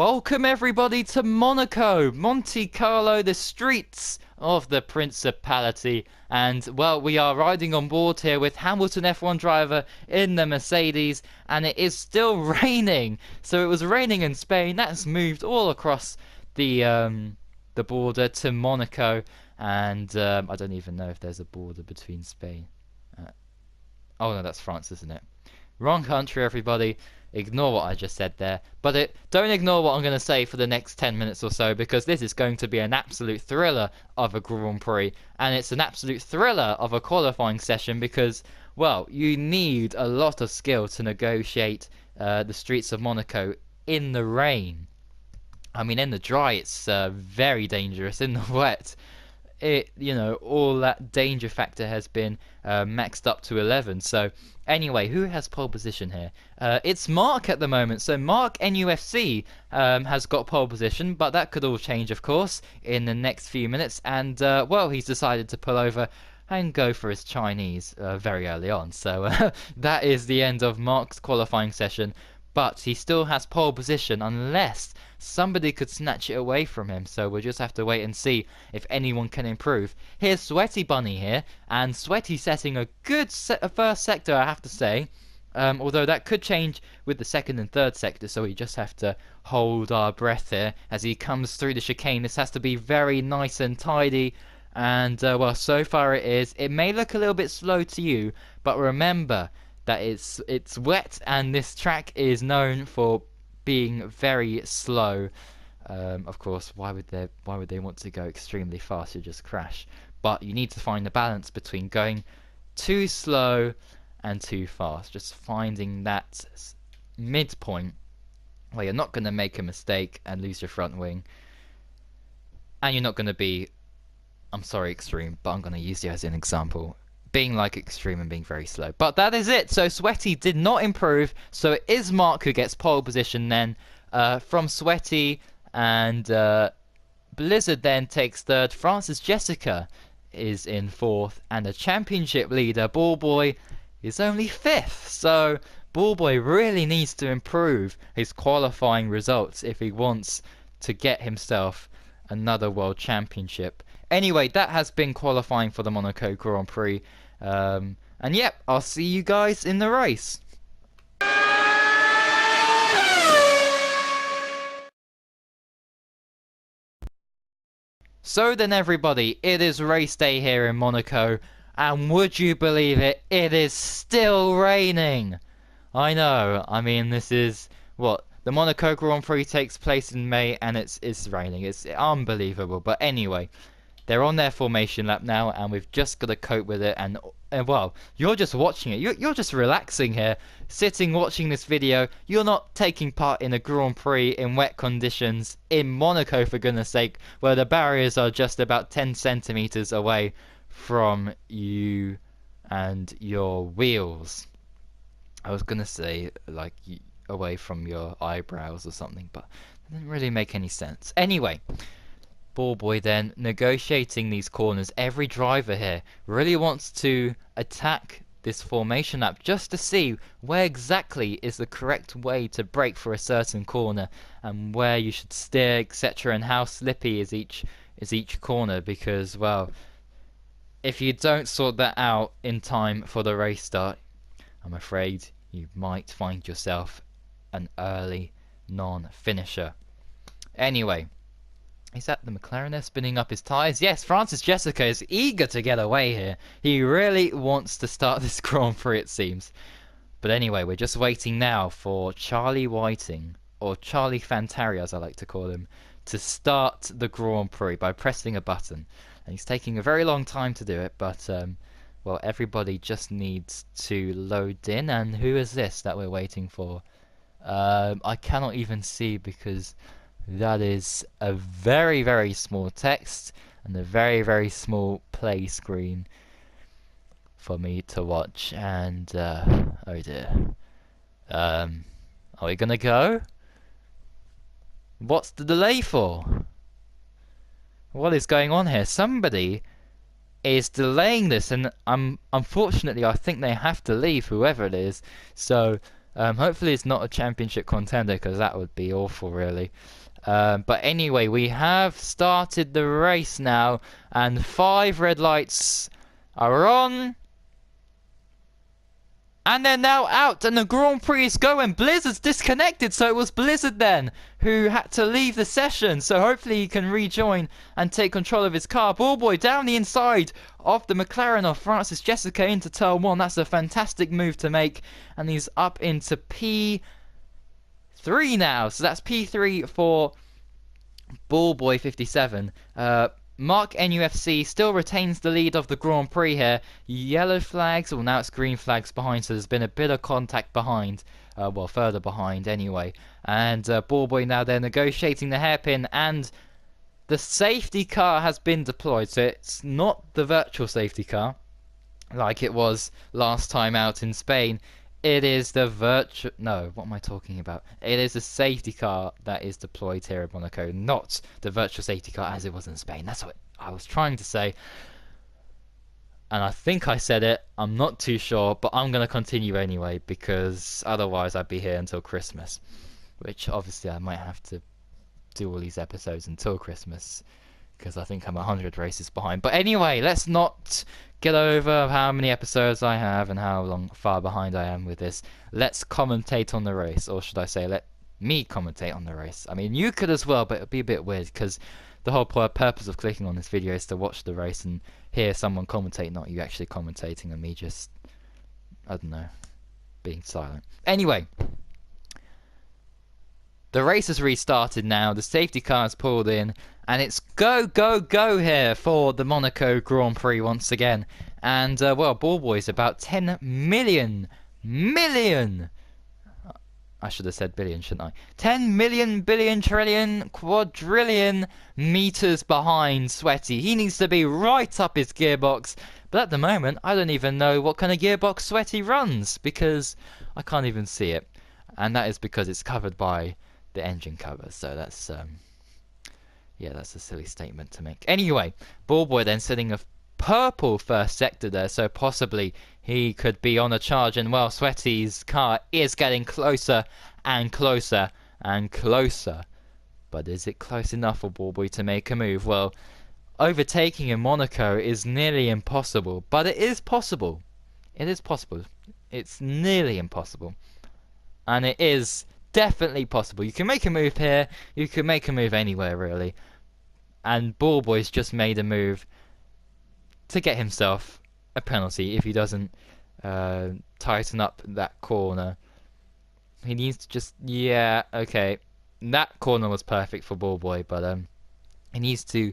Welcome everybody to Monaco, Monte Carlo, the streets of the Principality. And well, we are riding on board here with Hamilton F1 driver in the Mercedes, and it is still raining. So it was raining in Spain. That's moved all across the border to Monaco, and I don't even know if there's a border between Spain. Oh no, that's France, isn't it? Wrong country, everybody. Ignore what I just said there. But don't ignore what I'm going to say for the next 10 minutes or so, because this is going to be an absolute thriller of a Grand Prix. And it's an absolute thriller of a qualifying session because, well, you need a lot of skill to negotiate the streets of Monaco in the rain. I mean, in the dry, it's very dangerous. In the wet, all that danger factor has been maxed up to 11. So anyway, who has pole position here? It's Mark at the moment. So Mark NUFC has got pole position, but that could all change, of course, in the next few minutes. And well, he's decided to pull over and go for his Chinese very early on. So that is the end of Mark's qualifying session. But he still has pole position unless somebody could snatch it away from him. So we'll just have to wait and see if anyone can improve. Here's Sweaty Bunny here, and Sweaty setting a good first sector, I have to say. Although that could change with the second and third sector, so we just have to hold our breath here as he comes through the chicane. This has to be very nice and tidy. And well, so far it is. It may look a little bit slow to you, but remember that it's wet, and this track is known for being very slow. Of course, why would they want to go extremely fast? You just crash. But you need to find the balance between going too slow and too fast. Just finding that midpoint where you're not going to make a mistake and lose your front wing, and you're not going to be, I'm sorry, extreme, but I'm going to use you as an example, being like extreme and being very slow. But that is it. So Sweaty did not improve. So it is Mark who gets pole position then from Sweaty. And Blizzard then takes third. Francis Jessica is in fourth. And the championship leader, Ballboy, is only fifth. So Ballboy really needs to improve his qualifying results if he wants to get himself another world championship. Anyway, that has been qualifying for the Monaco Grand Prix. And yep, I'll see you guys in the race. So then everybody, it is race day here in Monaco. And would you believe it, it is still raining. I know, I mean this is, what, the Monaco Grand Prix takes place in May and it's raining. It's unbelievable. But anyway, they're on their formation lap now, and we've just got to cope with it. And well, you're just watching it. You're just relaxing here, sitting watching this video. You're not taking part in a Grand Prix in wet conditions in Monaco, for goodness sake, where the barriers are just about 10 centimeters away from you and your wheels. I was gonna say like away from your eyebrows or something, but it didn't really make any sense. Anyway, Ballboy then negotiating these corners. Every driver here really wants to attack this formation lap just to see where exactly is the correct way to brake for a certain corner and where you should steer, etc., and how slippy is each corner, because well, if you don't sort that out in time for the race start, I'm afraid you might find yourself an early non-finisher. Anyway, is that the McLaren there spinning up his tyres? Yes, Francis Jessica is eager to get away here. He really wants to start this Grand Prix, it seems. But anyway, we're just waiting now for Charlie Whiting, or Charlie Fantari as I like to call him, to start the Grand Prix by pressing a button. And he's taking a very long time to do it, but well, everybody just needs to load in. And who is this that we're waiting for? I cannot even see because that is a very, very small text and a very, very small play screen for me to watch. And oh dear. Are we gonna go? What's the delay for? What is going on here? Somebody is delaying this, and unfortunately I think they have to leave, whoever it is. So Hopefully it's not a championship contender, because that would be awful, really. But anyway, we have started the race now, and 5 red lights are on. And they're now out, and the Grand Prix is going. Blizzard's disconnected, so it was Blizzard then who had to leave the session. So hopefully he can rejoin and take control of his car. Ballboy down the inside of the McLaren of Francis Jessica into turn 1. That's a fantastic move to make. And he's up into P3 now. So that's P3 for Ballboy 57. Mark NUFC still retains the lead of the Grand Prix here. Yellow flags, well now it's green flags behind, so there's been a bit of contact behind. Well, further behind anyway. And Ballboy now they're negotiating the hairpin, and the safety car has been deployed. So it's not the virtual safety car like it was last time out in Spain. It is the virtual... No, what am I talking about? It is the safety car that is deployed here in Monaco, not the virtual safety car as it was in Spain. That's what I was trying to say. And I think I said it. I'm not too sure, but I'm going to continue anyway, because otherwise I'd be here until Christmas. Which, obviously, I might have to do all these episodes until Christmas, because I think I'm 100 races behind. But anyway, let's not get over how many episodes I have and how far behind I am with this. Let's commentate on the race, or should I say let me commentate on the race. I mean, you could as well, but it would be a bit weird, because the whole purpose of clicking on this video is to watch the race and hear someone commentate, not you actually commentating and me just, I don't know, being silent. Anyway, the race has restarted now, the safety car has pulled in, and it's go, go, go here for the Monaco Grand Prix once again. And, well, Ballboy's about 10 million, I should have said billion, shouldn't I? 10 million, billion, trillion, quadrillion meters behind Sweaty. He needs to be right up his gearbox. But at the moment, I don't even know what kind of gearbox Sweaty runs, because I can't even see it. And that is because it's covered by the engine cover. So that's, yeah, that's a silly statement to make. Anyway, Ballboy then setting a purple first sector there, so possibly he could be on a charge. And well, Sweaty's car is getting closer and closer and closer. But is it close enough for Ballboy to make a move? Well, overtaking in Monaco is nearly impossible, but it is possible. It is possible. It's nearly impossible. And it is definitely possible. You can make a move here, you can make a move anywhere really. And Ballboy's just made a move to get himself a penalty if he doesn't tighten up that corner. He needs to just, yeah, okay. That corner was perfect for Ballboy, but he needs to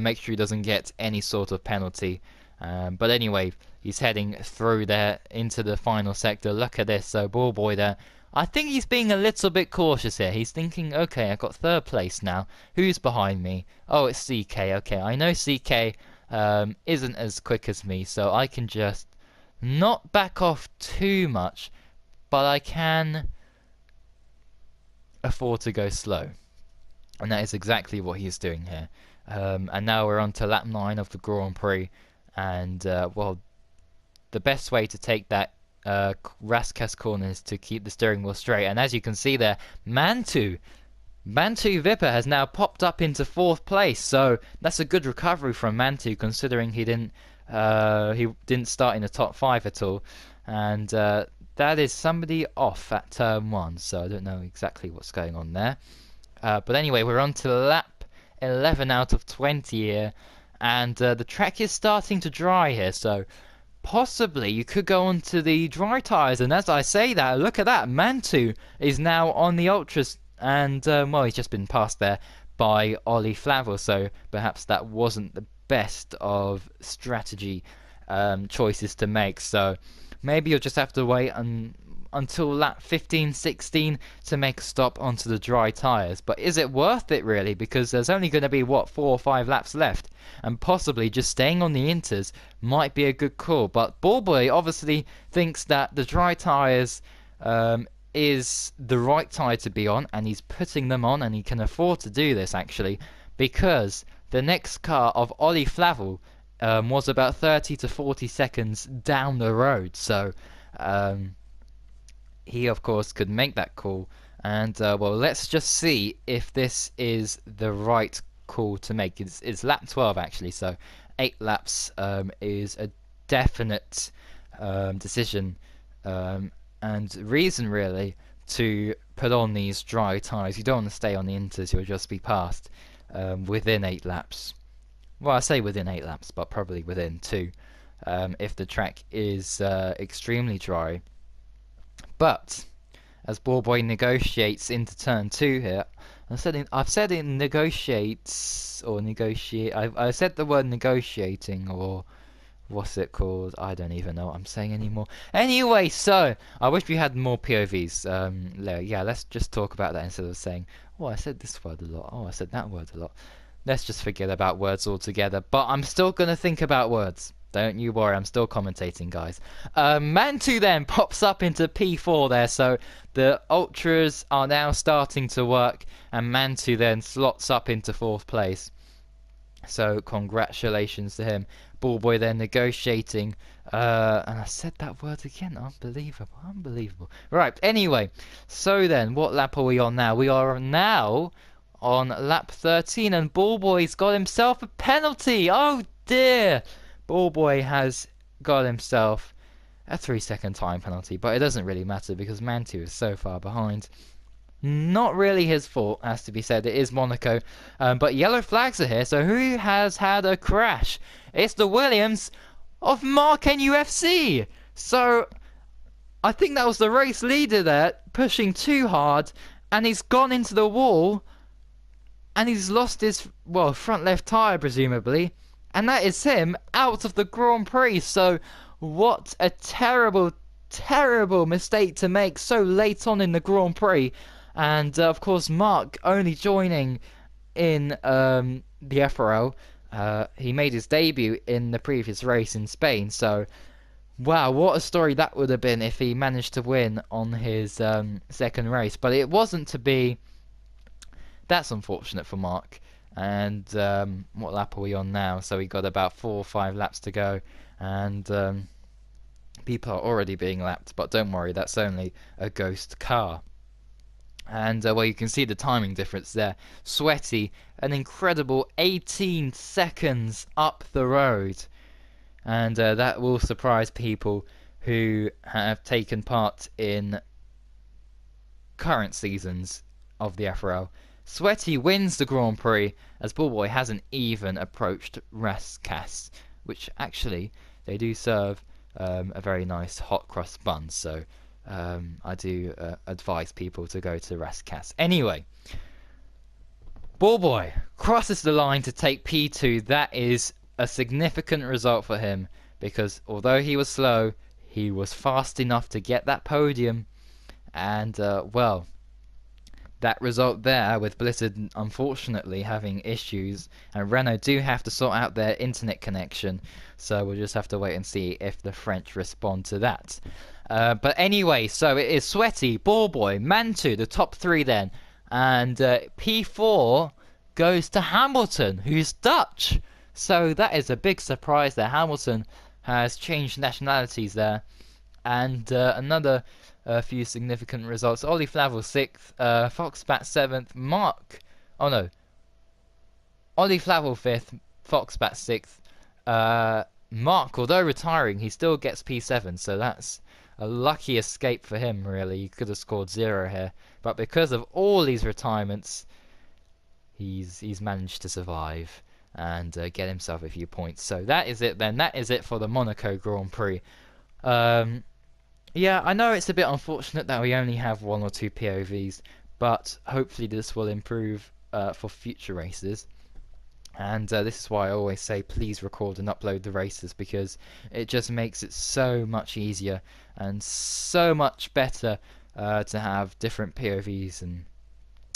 make sure he doesn't get any sort of penalty. But anyway, he's heading through there into the final sector. Look at this, so Ballboy there. I think he's being a little bit cautious here. He's thinking, okay, I got third place now. Who's behind me? Oh, it's CK. Okay, I know CK isn't as quick as me, so I can just not back off too much, but I can afford to go slow. And that is exactly what he's doing here. And now we're on to lap 9 of the Grand Prix. And, well, the best way to take that Raskas corner is to keep the steering wheel straight. And as you can see there, Mantu Vipper has now popped up into 4th place. So that's a good recovery from Mantu, considering he didn't start in the top 5 at all. And that is somebody off at turn 1. So I don't know exactly what's going on there. But anyway, we're on to lap 11 out of 20 here. And the track is starting to dry here, so possibly you could go on to the dry tyres. And as I say that, look at that, Mantu is now on the Ultras. And, well, he's just been passed there by Ollie Flavel, so perhaps that wasn't the best of strategy choices to make. So maybe you'll just have to wait until lap 15, 16 to make a stop onto the dry tyres. But is it worth it really? Because there's only going to be, what, 4 or 5 laps left. And possibly just staying on the inters might be a good call. But Ballboy obviously thinks that the dry tyres is the right tyre to be on. And he's putting them on, and he can afford to do this actually. Because the next car of Ollie Flavel was about 30 to 40 seconds down the road. So he of course could make that call. And well, let's just see if this is the right call to make. It's lap 12 actually, so 8 laps is a definite decision and reason really to put on these dry tyres. You don't want to stay on the inters, you'll just be passed within 8 laps. Well, I say within 8 laps, but probably within 2 if the track is extremely dry. But as Ballboy negotiates into turn 2 here, I've said it negotiates or negotiate. I said the word negotiating, or what's it called? I don't even know what I'm saying anymore. Anyway, so I wish we had more POVs. Yeah, let's just talk about that instead of saying, oh, I said this word a lot. Oh, I said that word a lot. Let's just forget about words altogether. But I'm still gonna think about words. Don't you worry, I'm still commentating, guys. Mantu then pops up into P4 there, so the Ultras are now starting to work, and Mantu then slots up into 4th place. So congratulations to him. Ballboy then negotiating, and I said that word again. Unbelievable, unbelievable. Right, anyway, so then what lap are we on now? We are now on lap 13, and Ballboy's got himself a penalty. Oh dear. Ballboy has got himself a 3-second time penalty, but it doesn't really matter because Mantu is so far behind. Not really his fault, has to be said. It is Monaco, but yellow flags are here. So who has had a crash? It's the Williams of Mark NFC. So I think that was the race leader there, pushing too hard, and he's gone into the wall, and he's lost his, well, front left tyre presumably. And that is him out of the Grand Prix. So what a terrible, terrible mistake to make so late on in the Grand Prix. And of course, Mark only joining in the FRL. He made his debut in the previous race in Spain. So wow, what a story that would have been if he managed to win on his second race. But it wasn't to be. That's unfortunate for Mark. And what lap are we on now? So we got about 4 or 5 laps to go, and people are already being lapped, but don't worry, that's only a ghost car. And well, you can see the timing difference there. Sweaty, an incredible 18 seconds up the road, and that will surprise people who have taken part in current seasons of the FRL. Sweaty wins the Grand Prix as Ballboy hasn't even approached Rascasse, which actually they do serve a very nice hot cross bun, so I do advise people to go to Rascasse. Anyway, Ballboy crosses the line to take P2. That is a significant result for him because although he was slow, he was fast enough to get that podium, and well, that result there with Blizzard unfortunately having issues, and Renault do have to sort out their internet connection, so we'll just have to wait and see if the French respond to that. But anyway, so it is Sweaty, Ballboy, Mantu, the top 3 then, and P4 goes to Hamilton, who's Dutch. So that is a big surprise there. Hamilton has changed nationalities there, and another few significant results. Ollie Flavel 6th, Foxbat 7th, Ollie Flavel 5th, Foxbat 6th. Mark, although retiring, he still gets P7, so that's a lucky escape for him, really. He could have scored 0 here, but because of all these retirements, he's managed to survive and get himself a few points. So that is it then. That is it for the Monaco Grand Prix. Yeah, I know it's a bit unfortunate that we only have 1 or 2 POVs, but hopefully this will improve for future races. And this is why I always say please record and upload the races, because it just makes it so much easier and so much better to have different POVs and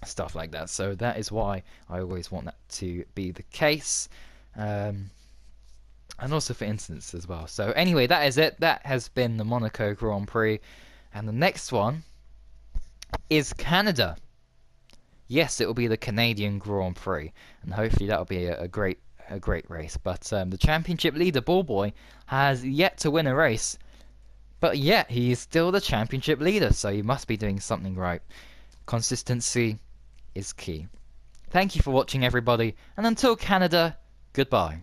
stuff like that. So that is why I always want that to be the case. And also for incidents as well. So anyway, that is it. That has been the Monaco Grand Prix. And the next one is Canada. Yes, it will be the Canadian Grand Prix. And hopefully that will be a great race. But the championship leader, Ballboy, has yet to win a race. But yet, he is still the championship leader, so he must be doing something right. Consistency is key. Thank you for watching, everybody, and until Canada, goodbye.